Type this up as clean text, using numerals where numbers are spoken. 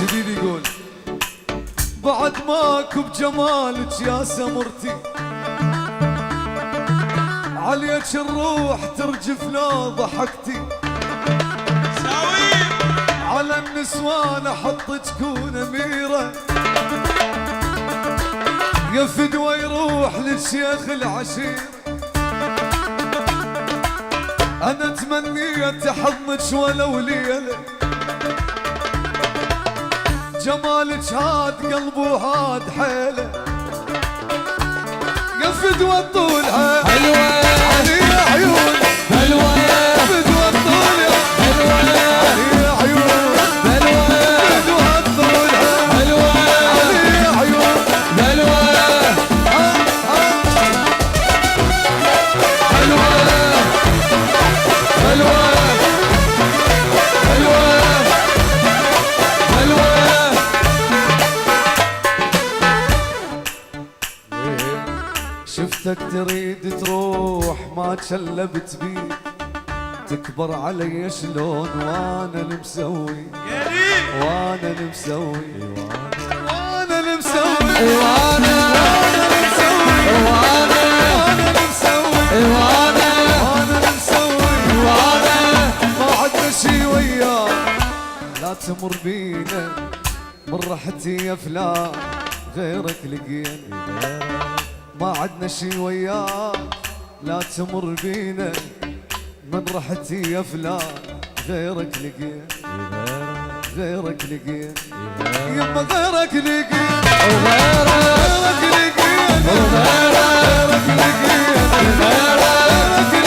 جديد يقول بعد ماكو بجمالك يا سمرتي، عليك الروح ترجف لو ضحكتي، على النسوان احطك كون اميره، يا فدوى يروح للشيخ العشير. انا تمنيت حضنك ولو ليله، جمالك هاد قلب وهاد حيله، يا فدوى الطول حلوه علي عيون حلوه، يا فدوى الطول حلوه علي عيون حلوه، فدوى الطول حلوه علي عيون حلوه شفتك تريد تروح ما كلبت بيك، تكبر علي شلون وانا المسوي، وانا المسوي وانا المسوي وانا المسوي وانا المسوي وانا المسوي وانا ما عدنا شي وياك، لا تمر بينا من رحتي يا فلان غيرك لقينا، ما عدنا شي وياك لا تمر بينا من رحتي يا فلان غيرك لقيت، غيرك لقيت يما غيرك لقيت وغيرك لقيت وغيرك لقيت وغيرك